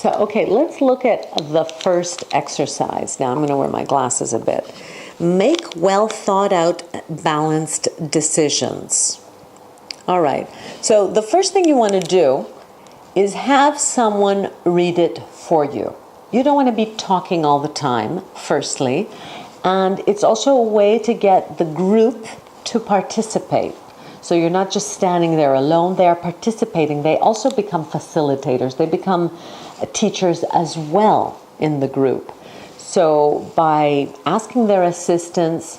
So, okay, let's look at the first exercise. Now I'm going to wear my glasses a bit. Make well thought out, balanced decisions. All right. So the first thing you want to do is have someone read it for you. You don't want to be talking all the time, firstly. And it's also a way to get the group to participate. So you're not just standing there alone, they are participating. They also become facilitators. They become teachers as well in the group. So by asking their assistance,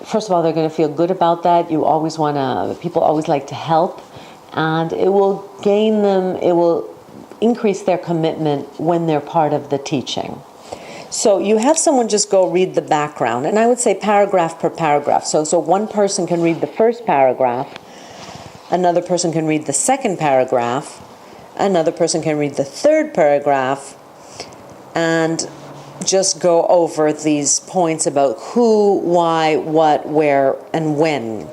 first of all, they're going to feel good about that. You always want to, people always like to help. And it will gain them, it will increase their commitment when they're part of the teaching. So you have someone just go read the background, and I would say paragraph per paragraph. So one person can read the first paragraph, another person can read the second paragraph, another person can read the third paragraph, and just go over these points about who, why, what, where, and when.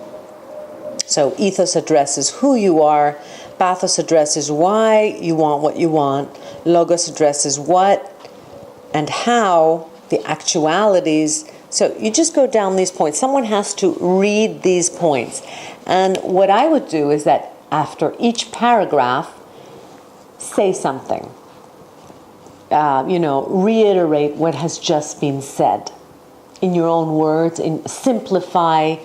So ethos addresses who you are, pathos addresses why you want what you want, logos addresses what and how, the actualities. So you just go down these points. Someone has to read these points. And what I would do is that after each paragraph, say something. Reiterate what has just been said in your own words, simplify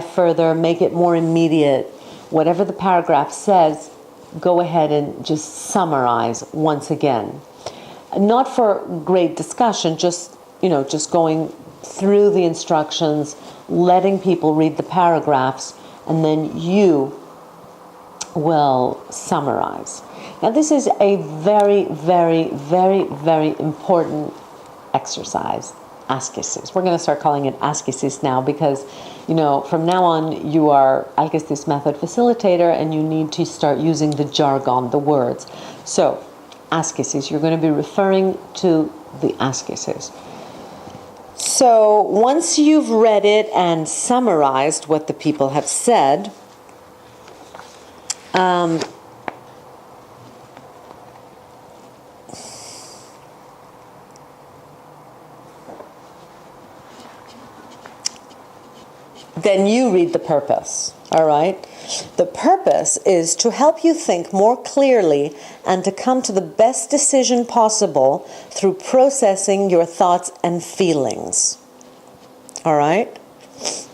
further, make it more immediate. Whatever the paragraph says, go ahead and just summarize once again. Not for great discussion, just going through the instructions, letting people read the paragraphs, and then you will summarize. Now this is a very, very, very, very important exercise, Askesis. We're going to start calling it Askesis now because, from now on you are Alkistis method facilitator and you need to start using the jargon, the words. So, Askesis, you're going to be referring to the Askesis. So once you've read it and summarized what the people have said, then you read the purpose, all right? The purpose is to help you think more clearly and to come to the best decision possible through processing your thoughts and feelings, all right?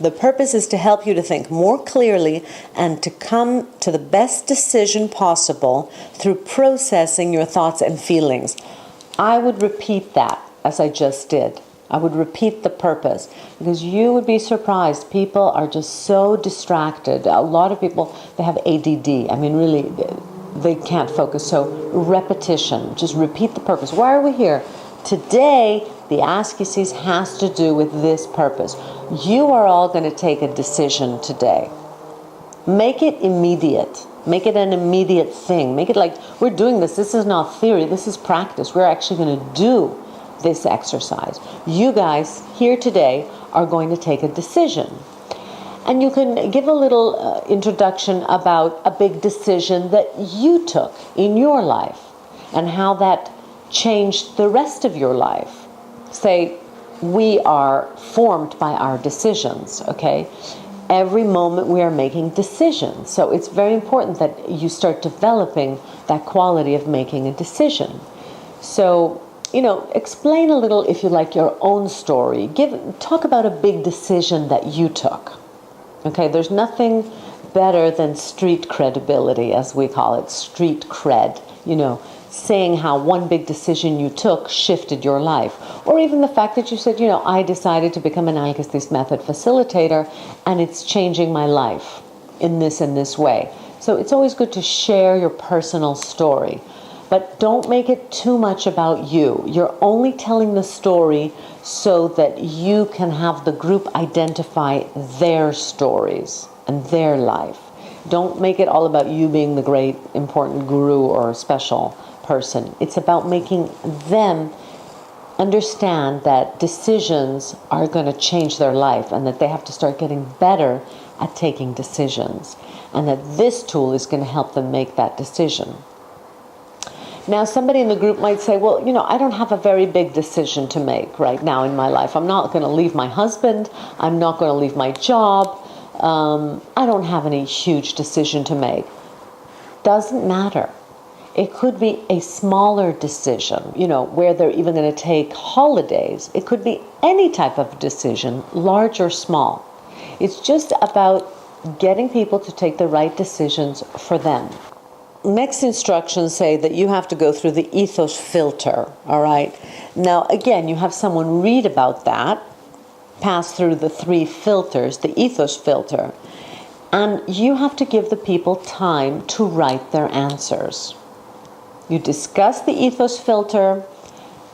The purpose is to help you to think more clearly and to come to the best decision possible through processing your thoughts and feelings. I would repeat that as I just did. I would repeat the purpose because you would be surprised. People are just so distracted. A lot of people, they have ADD. I mean, really, they can't focus. So repetition, just repeat the purpose. Why are we here? Today, the Askesis has to do with this purpose. You are all going to take a decision today. Make it immediate. Make it an immediate thing. Make it like, we're doing this. This is not theory. This is practice. We're actually going to do this exercise. You guys here today are going to take a decision. And you can give a little introduction about a big decision that you took in your life and how that changed the rest of your life. Say, we are formed by our decisions, okay? Every moment we are making decisions. So it's very important that you start developing that quality of making a decision. So, explain a little, if you like, your own story. Talk about a big decision that you took. Okay, there's nothing better than street credibility, as we call it, street cred. Saying how one big decision you took shifted your life. Or even the fact that you said, I decided to become an Alkistis method facilitator and it's changing my life in this way. So it's always good to share your personal story. But don't make it too much about you. You're only telling the story so that you can have the group identify their stories and their life. Don't make it all about you being the great, important guru or special person. It's about making them understand that decisions are going to change their life and that they have to start getting better at taking decisions and that this tool is going to help them make that decision. Now, somebody in the group might say, well, I don't have a very big decision to make right now in my life. I'm not going to leave my husband. I'm not going to leave my job. I don't have any huge decision to make. Doesn't matter. It could be a smaller decision, where they're even going to take holidays. It could be any type of decision, large or small. It's just about getting people to take the right decisions for them. Next instructions say that you have to go through the ethos filter, all right? Now, again, you have someone read about that, pass through the 3 filters, the ethos filter, and you have to give the people time to write their answers. You discuss the ethos filter,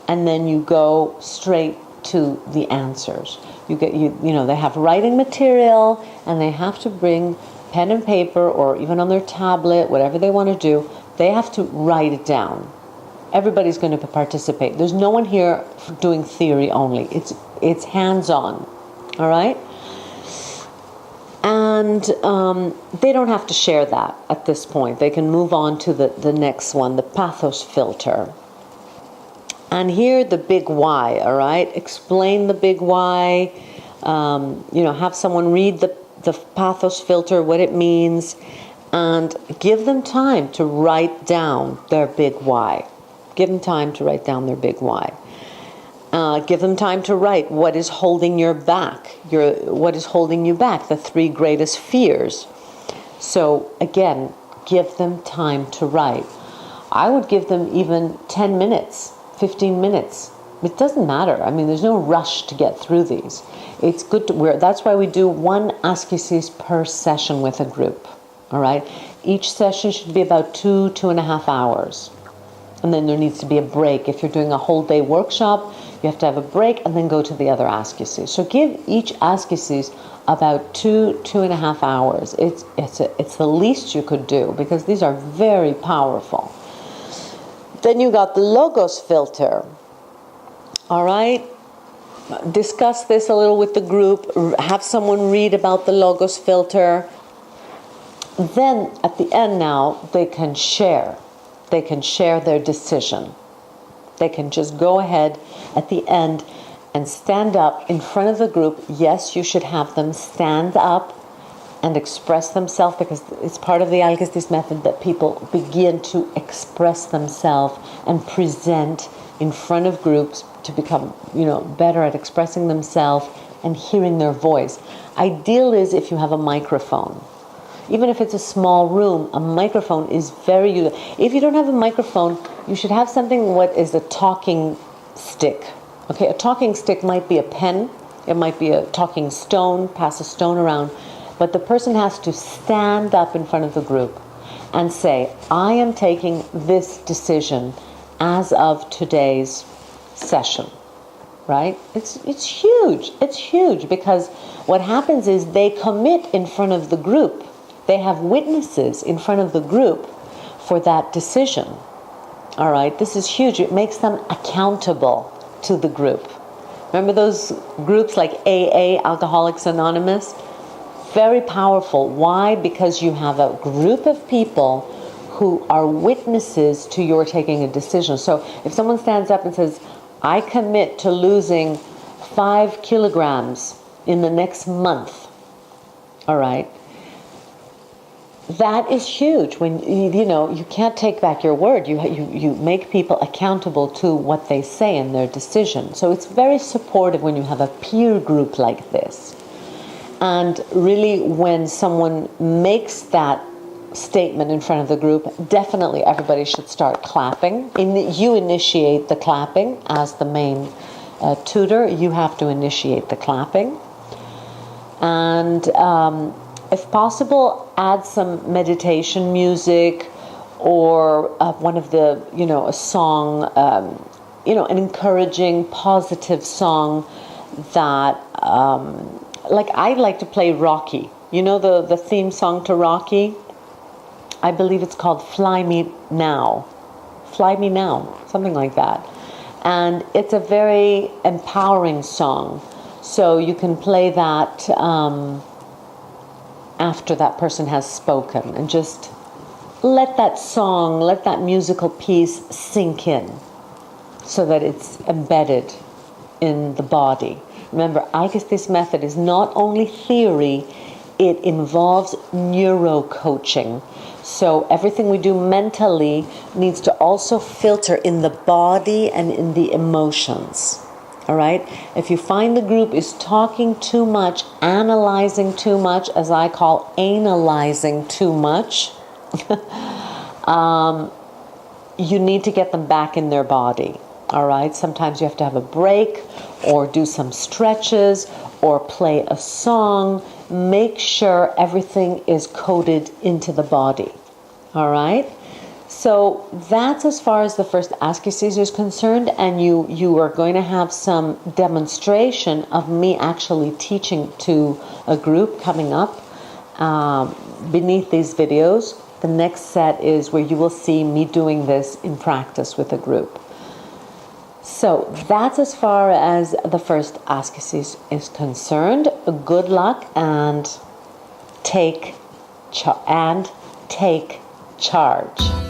and then you go straight to the answers. They have writing material, and they have to bring pen and paper, or even on their tablet, whatever they want to do. They have to write it down. Everybody's going to participate. There's no one here doing theory only. It's hands-on, all right? And they don't have to share that at this point. They can move on to the next one, the pathos filter. And here, the big why, all right? Explain the big why. Have someone read the pathos filter, what it means, and give them time to write down their big why. Give them time to write down their big why. Give them time to write what is holding you back, the 3 greatest fears. So again, give them time to write. I would give them even 10 minutes, 15 minutes. It doesn't matter. I mean, there's no rush to get through these. It's good that's why we do 1 askesis per session with a group. All right? Each session should be about 2.5 hours. And then there needs to be a break. If you're doing a whole day workshop, you have to have a break and then go to the other askesis. So give each askesis about 2.5 hours. It's the least you could do, because these are very powerful. Then you got the logos filter. All right? Discuss this a little with the group. Have someone read about the logos filter. Then at the end now, they can share. They can share their decision. They can just go ahead at the end and stand up in front of the group. Yes, you should have them stand up and express themselves, because it's part of the Alkistis method that people begin to express themselves and present in front of groups to become, better at expressing themselves and hearing their voice. Ideal is if you have a microphone. Even if it's a small room, a microphone is very useful. If you don't have a microphone, you should have something, what is a talking stick. Okay, a talking stick might be a pen, it might be a talking stone, pass a stone around, but the person has to stand up in front of the group and say, I am taking this decision as of today's session, right? It's huge. It's huge, because what happens is they commit in front of the group. They have witnesses in front of the group for that decision. All right, this is huge. It makes them accountable to the group. Remember those groups like AA, Alcoholics Anonymous? Very powerful. Why? Because you have a group of people who are witnesses to your taking a decision. So if someone stands up and says, I commit to losing 5 kilograms in the next month, all right, that is huge. When you can't take back your word. You make people accountable to what they say and their decision. So it's very supportive when you have a peer group like this. And really, when someone makes that statement in front of the group, definitely everybody should start clapping. You initiate the clapping as the main tutor. You have to initiate the clapping. And if possible, add some meditation music, or one of the, a song, an encouraging, positive song that, like I like to play Rocky. The theme song to Rocky? I believe it's called Fly Me Now. Fly Me Now, something like that. And it's a very empowering song. So you can play that after that person has spoken, and just let that song, let that musical piece sink in so that it's embedded in the body. Remember, Alkistis method is not only theory, it involves neuro-coaching. So everything we do mentally needs to also filter in the body and in the emotions. All right? If you find the group is talking too much, analyzing too much, as I call analyzing too much, you need to get them back in their body. All right? Sometimes you have to have a break or do some stretches or play a song. Make sure everything is coded into the body. All right? So that's as far as the first Askesis is concerned, and you are going to have some demonstration of me actually teaching to a group coming up beneath these videos. The next set is where you will see me doing this in practice with a group. So that's as far as the first Askesis is concerned. Good luck and take charge.